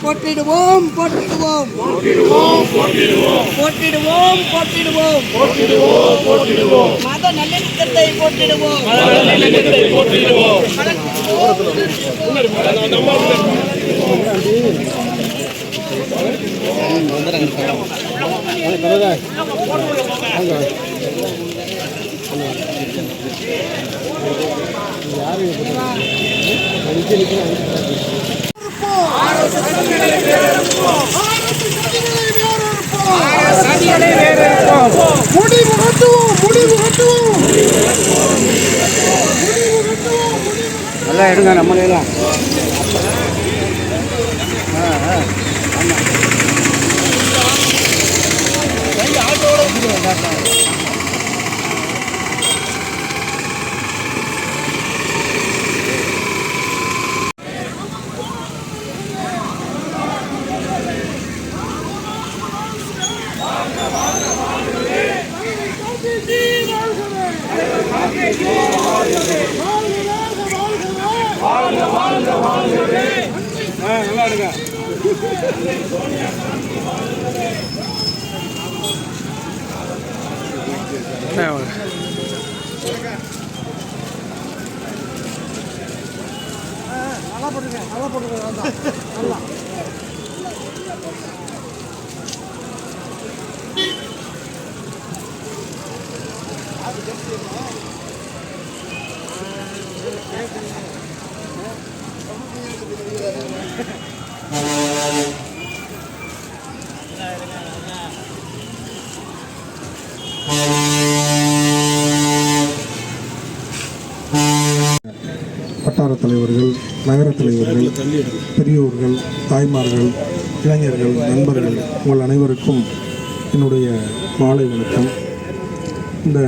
போற்றிடுவோம் போற்றிடுவோம் போற்றிடுவோம் போற்றிடுவோம் மத நல்லிணக்கத்தை போற்றிடுவோம் நல்லா எடுங்க நம்மளேலாம். நல்லா எடுங்க. நல்லா போட்டுருங்க நல்லா வட்டார தலைவர்கள், நகர தலைவர்கள், பெரியோர்கள், தாய்மார்கள், இளைஞர்கள், நண்பர்கள் உங்கள் அனைவருக்கும் என்னுடைய மாலை வணக்கம். இந்த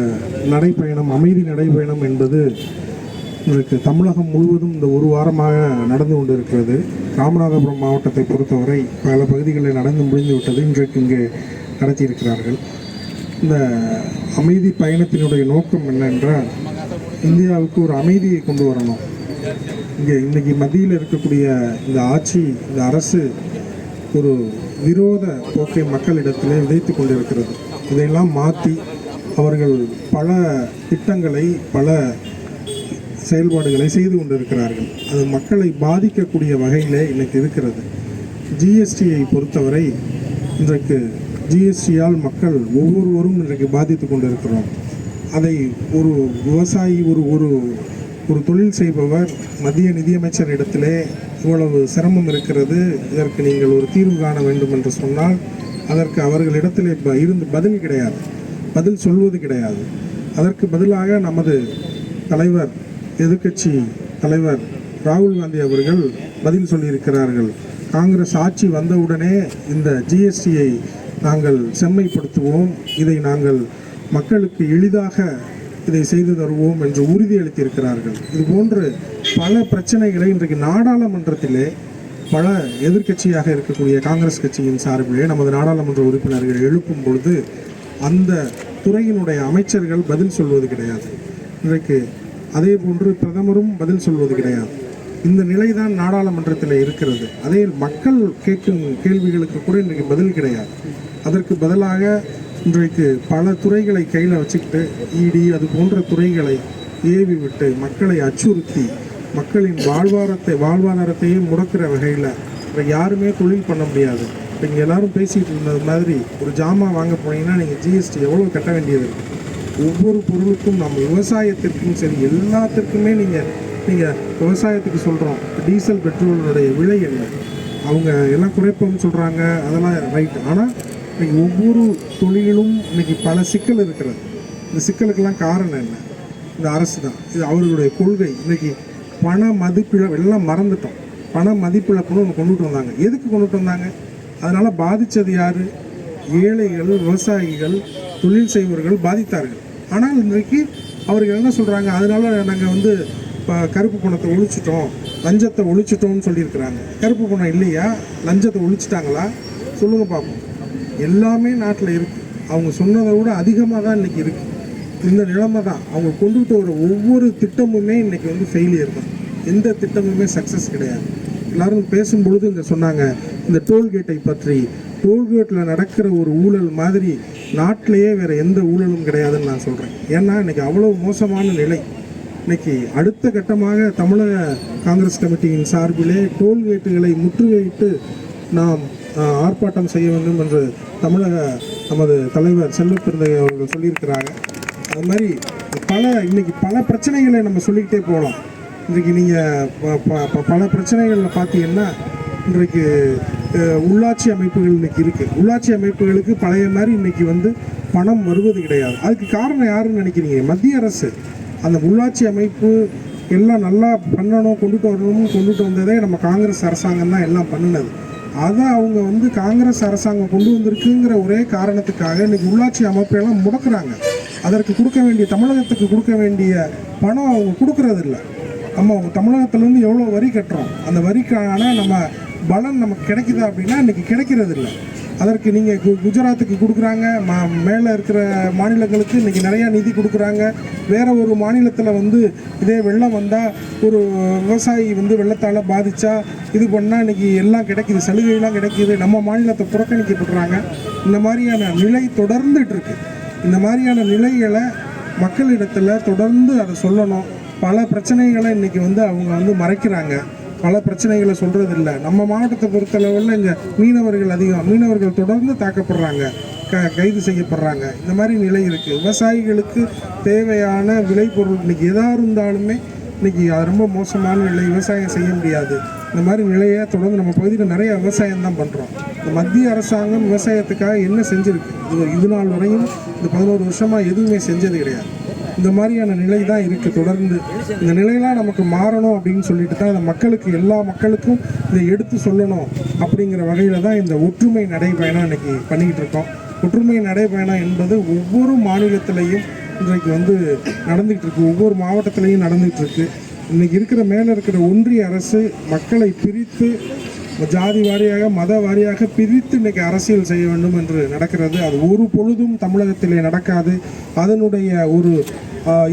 நடைப்பயணம், அமைதி நடைப்பயணம் என்பது இன்றைக்கு தமிழகம் முழுவதும் இந்த ஒரு வாரமாக நடந்து கொண்டிருக்கிறது. ராமநாதபுரம் மாவட்டத்தை பொறுத்தவரை பல பகுதிகளில் நடந்து முடிந்துவிட்டது. இன்றைக்கு இங்கே நடத்தியிருக்கிறார்கள். இந்த அமைதி பயணத்தினுடைய நோக்கம் என்னென்றால், இந்தியாவுக்கு ஒரு அமைதியை கொண்டு வரணும். இன்றைக்கி மத்தியில் இருக்கக்கூடிய இந்த ஆட்சி, இந்த அரசு ஒரு விரோத போக்கை மக்களிடத்திலே விதைத்து கொண்டிருக்கிறது. இதையெல்லாம் மாற்றி அவர்கள் பல திட்டங்களை, பல செயல்பாடுகளை செய்து கொண்டிருக்கிறார்கள். அது மக்களை பாதிக்கக்கூடிய வகையிலே இன்றைக்கு இருக்கிறது. ஜிஎஸ்டியை பொறுத்தவரை இன்றைக்கு ஜிஎஸ்டியால் மக்கள் ஒவ்வொருவரும் இன்றைக்கு பாதித்து கொண்டிருக்கிறோம். அதை ஒரு விவசாயி, ஒரு தொழில் செய்பவர் மத்திய நிதியமைச்சர் இடத்திலே இவ்வளவு சிரமம் இருக்கிறது, இதற்கு நீங்கள் ஒரு தீர்வு காண வேண்டும் என்று சொன்னால் அதற்கு அவர்களிடத்திலே இருந்து பதில் கிடையாது, பதில் சொல்வது கிடையாது. அதற்கு பதிலாக நமது தலைவர், எதிர்க்கட்சி தலைவர் ராகுல் காந்தி அவர்கள் பதில் சொல்லியிருக்கிறார்கள். காங்கிரஸ் ஆட்சி வந்தவுடனே இந்த ஜிஎஸ்டியை நாங்கள் செம்மைப்படுத்துவோம், இதை நாங்கள் மக்களுக்கு எளிதாக இதை செய்து தருவோம் என்று உறுதியளித்திருக்கிறார்கள். இதுபோன்று பல பிரச்சனைகளை இன்றைக்கு நாடாளுமன்றத்திலே பல எதிர்க்கட்சியாக இருக்கக்கூடிய காங்கிரஸ் கட்சியின் சார்பிலே நமது நாடாளுமன்ற உறுப்பினர்கள் எழுப்பும் பொழுது அந்த துறையினுடைய அமைச்சர்கள் பதில் சொல்வது கிடையாது. இன்றைக்கு அதே போன்று பிரதமரும் பதில் சொல்வது கிடையாது. இந்த நிலைதான் நாடாளுமன்றத்தில் இருக்கிறது. அதே மக்கள் கேட்கும் கேள்விகளுக்கு கூட இன்றைக்கு பதில் கிடையாது. அதற்கு பதிலாக இன்றைக்கு பல துறைகளை கையில் வச்சுக்கிட்டு இடி அது போன்ற துறைகளை ஏவி விட்டு மக்களை அச்சுறுத்தி மக்களின் வாழ்வாதாரத்தையே முடக்கிற வகையில் இன்றைக்கு யாருமே தொழில் பண்ண முடியாது. நீங்கள் எல்லாரும் பேசிகிட்டு இருந்தது மாதிரி ஒரு ஜாமான் வாங்க போனீங்கன்னா நீங்கள் ஜிஎஸ்டி எவ்வளோ கட்ட வேண்டியது இருக்குது. ஒவ்வொரு பொருளுக்கும், நம்ம விவசாயத்திற்கும் சரி, எல்லாத்திற்குமே நீங்கள் விவசாயத்துக்கு சொல்கிறோம் டீசல் பெட்ரோலுடைய விலை என்ன, அவங்க எல்லாம் குறைப்போம்னு சொல்கிறாங்க, அதெல்லாம் ரைட். ஆனால் இன்றைக்கி ஒவ்வொரு தொழிலும் இன்றைக்கி பல சிக்கல் இருக்கிறது. இந்த சிக்கலுக்கெல்லாம் காரணம் என்ன? இந்த அரசு தான். இது அவர்களுடைய கொள்கை. இன்றைக்கி பண மதிப்பிழப்பு எல்லாம் மறந்துட்டோம். பண மதிப்பிழப்புன்னு ஒன்று கொண்டுட்டு வந்தாங்க. எதுக்கு கொண்டுட்டு வந்தாங்க? அதனால் பாதித்தது யார்? ஏழைகள், விவசாயிகள், தொழில் செய்வர்கள் பாதித்தார்கள். ஆனால் இன்றைக்கு அவர்கள் என்ன சொல்கிறாங்க? அதனால் நாங்கள் கருப்பு பணத்தை ஒழிச்சிட்டோம், லஞ்சத்தை ஒழிச்சிட்டோம்னு சொல்லியிருக்கிறாங்க. கருப்பு பணம் இல்லையா? லஞ்சத்தை ஒழிச்சிட்டாங்களா? சொல்லுங்கள் பார்ப்போம். எல்லாமே நாட்டில் இருக்குது. அவங்க சொன்னதை விட அதிகமாக தான் இன்றைக்கி இருக்குது. இந்த நிலைமை தான். அவங்க கொண்டுகிட்டு வர ஒவ்வொரு திட்டமுமே இன்றைக்கி ஃபெயிலியர் தான். எந்த திட்டமுமே சக்ஸஸ் கிடையாது. எல்லோரும் பேசும்பொழுது இங்கே சொன்னாங்க, இந்த டோல்கேட்டை பற்றி. டோல்கேட்டில் நடக்கிற ஒரு ஊழல் மாதிரி நாட்டிலேயே வேறு எந்த ஊழலும் கிடையாதுன்னு நான் சொல்கிறேன். ஏன்னா இன்றைக்கி அவ்வளோ மோசமான நிலை. இன்றைக்கி அடுத்த கட்டமாக தமிழக காங்கிரஸ் கமிட்டியின் சார்பிலே டோல்கேட்டுகளை முற்றுகையிட்டு நாம் ஆர்ப்பாட்டம் செய்ய வேண்டும் என்று நமது தலைவர் செல்வப்பிறந்தகை அவர்கள் சொல்லியிருக்கிறாங்க. அது மாதிரி இன்றைக்கி பல பிரச்சனைகளை நம்ம சொல்லிக்கிட்டே போகலாம். இன்றைக்கி நீங்கள் பல பிரச்சனைகளில் பார்த்தீங்கன்னா இன்றைக்கு உள்ளாட்சி அமைப்புகள் இன்றைக்கி இருக்குது. உள்ளாட்சி அமைப்புகளுக்கு பழைய மாதிரி இன்றைக்கி பணம் வருவது கிடையாது. அதுக்கு காரணம் யாருன்னு நினைக்கிறீங்க? மத்திய அரசு. அந்த உள்ளாட்சி அமைப்பு எல்லாம் நல்லா பண்ணணும், கொண்டுட்டு வந்ததே நம்ம காங்கிரஸ் அரசாங்கம் தான் எல்லாம் பண்ணினது. அதை அவங்க காங்கிரஸ் அரசாங்கம் கொண்டு வந்திருக்குங்கிற ஒரே காரணத்துக்காக இன்றைக்கி உள்ளாட்சி அமைப்பெல்லாம் முடக்கிறாங்க. அதற்கு கொடுக்க வேண்டிய, தமிழகத்துக்கு கொடுக்க வேண்டிய பணம் அவங்க கொடுக்கறதில்ல. நம்ம தமிழகத்துலேருந்து எவ்வளோ வரி கட்டுறோம், அந்த வரிக்கான நம்ம பலன் நமக்கு கிடைக்குதா அப்படின்னா இன்றைக்கி கிடைக்கிறது இல்லை. அதற்கு நீங்கள் குஜராத்துக்கு கொடுக்குறாங்க, மேலே இருக்கிற மாநிலங்களுக்கு இன்றைக்கி நிறையா நிதி கொடுக்குறாங்க. வேறு ஒரு மாநிலத்தில் இதே வெள்ளம் வந்தால் ஒரு விவசாயி வெள்ளத்தால் பாதித்தா இது பண்ணால் இன்றைக்கி எல்லாம் கிடைக்கிது, சலுகைலாம் கிடைக்கிது. நம்ம மாநிலத்தை புறக்கணிக்கப்படுறாங்க. இந்த மாதிரியான நிலை தொடர்ந்துட்டு இருக்கு. இந்த மாதிரியான நிலைகளை மக்களிடத்தில் தொடர்ந்து அதை சொல்லணும். பல பிரச்சனைகளை இன்றைக்கி அவங்க மறைக்கிறாங்க. பல பிரச்சனைகளை சொல்கிறது இல்லை. நம்ம மாவட்டத்தை பொறுத்தளவில் இங்கே மீனவர்கள் அதிகம். மீனவர்கள் தொடர்ந்து தாக்கப்படுறாங்க, கைது செய்யப்படுறாங்க. இந்த மாதிரி நிலை இருக்குது. விவசாயிகளுக்கு தேவையான விளைபொருள் இன்றைக்கி எதாக இருந்தாலுமே இன்றைக்கி அது ரொம்ப மோசமான நிலை. விவசாயம் செய்ய முடியாது. இந்த மாதிரி நிலையை தொடர்ந்து நம்ம பகுதியில் நிறைய விவசாயம் தான் பண்ணுறோம். இந்த மத்திய அரசாங்கம் விவசாயத்துக்காக என்ன செஞ்சுருக்கு? இது நாள் வரையும் இந்த 11 வருஷமாக எதுவுமே செஞ்சது கிடையாது. இந்த மாதிரியான நிலை தான் இருக்குது தொடர்ந்து. இந்த நிலையெல்லாம் நமக்கு மாறணும் அப்படின்னு சொல்லிட்டு தான் அந்த மக்களுக்கு, எல்லா மக்களுக்கும் இதை எடுத்து சொல்லணும் அப்படிங்கிற வகையில் தான் இந்த ஒற்றுமை நடைபயணம் இன்றைக்கி பண்ணிக்கிட்டு இருக்கோம். ஒற்றுமை நடைபயணம் என்பது ஒவ்வொரு மாநிலத்திலையும் இன்றைக்கு நடந்துகிட்டு இருக்கு, ஒவ்வொரு மாவட்டத்திலையும் நடந்துகிட்டு இருக்கு. இன்றைக்கி மேலே இருக்கிற ஒன்றிய அரசு மக்களை பிரித்து, ஜாதி வாரியாக, மத வாரியாக பிரித்து இன்றைக்கி அரசியல் செய்ய வேண்டும் என்று நடக்கிறது. அது ஒரு பொழுதும் தமிழகத்திலே நடக்காது. அதனுடைய ஒரு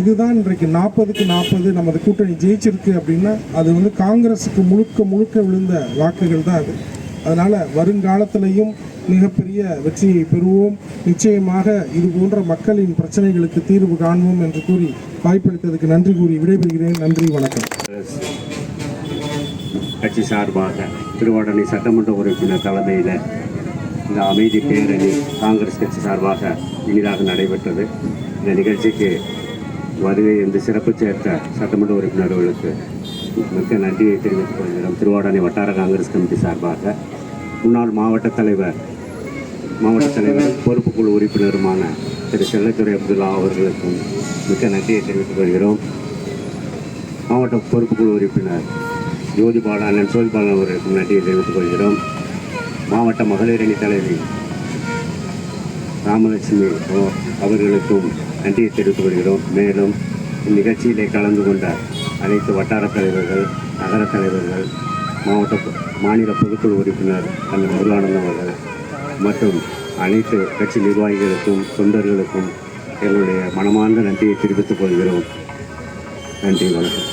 இதுதான் இன்றைக்கு 40க்கு 40 நமது கூட்டணி ஜெயிச்சிருக்கு அப்படின்னா அது காங்கிரஸுக்கு முழுக்க விழுந்த வாக்குகள் தான் அது. அதனால் வருங்காலத்திலையும் மிகப்பெரிய வெற்றியை பெறுவோம். நிச்சயமாக இது போன்ற மக்களின் பிரச்சனைகளுக்கு தீர்வு காண்போம் என்று கூறி வாய்ப்பளித்ததுக்கு நன்றி கூறி விடைபெறுகிறேன். நன்றி, வணக்கம். கட்சி சார்பாக திருவாடானை சட்டமன்ற உறுப்பினர் தலைமையில் இந்த அமைதி பேரணி காங்கிரஸ் கட்சி சார்பாக இனிதாக நடைபெற்றது. இந்த நிகழ்ச்சிக்கு வருகை என்று சிறப்பு சேர்த்த சட்டமன்ற உறுப்பினர்களுக்கு மிக்க நன்றியை தெரிவித்துக் கொள்கிறோம். திருவாடானை வட்டார காங்கிரஸ் கமிட்டி சார்பாக முன்னாள் மாவட்ட தலைவர் பொறுப்புக்குழு உறுப்பினருமான திரு செல்லத்துறை அப்துல்லா அவர்களுக்கும் மிக்க நன்றியை தெரிவித்துக் கொள்கிறோம். மாவட்ட பொறுப்புக்குழு உறுப்பினர் அண்ணன் சோதிபாலன் அவர்களுக்கும் நன்றியை தெரிவித்துக் கொள்கிறோம். மாவட்ட மகளிர் அணி தலைவி ராமலட்சுமி அவர்களுக்கும் நன்றியை தெரிவித்துக் கொள்கிறோம். மேலும் இந்நிகழ்ச்சியிலே கலந்து கொண்ட அனைத்து வட்டார தலைவர்கள், நகர தலைவர்கள், மாநில பொதுக்குழு உறுப்பினர் அண்ணன் முருகானந்தம் அவர்கள் மற்றும் அனைத்து கட்சி நிர்வாகிகளுக்கும் தொண்டர்களுக்கும் எங்களுடைய மனமார்ந்த நன்றியை தெரிவித்துக் கொள்கிறோம். நன்றி, வணக்கம்.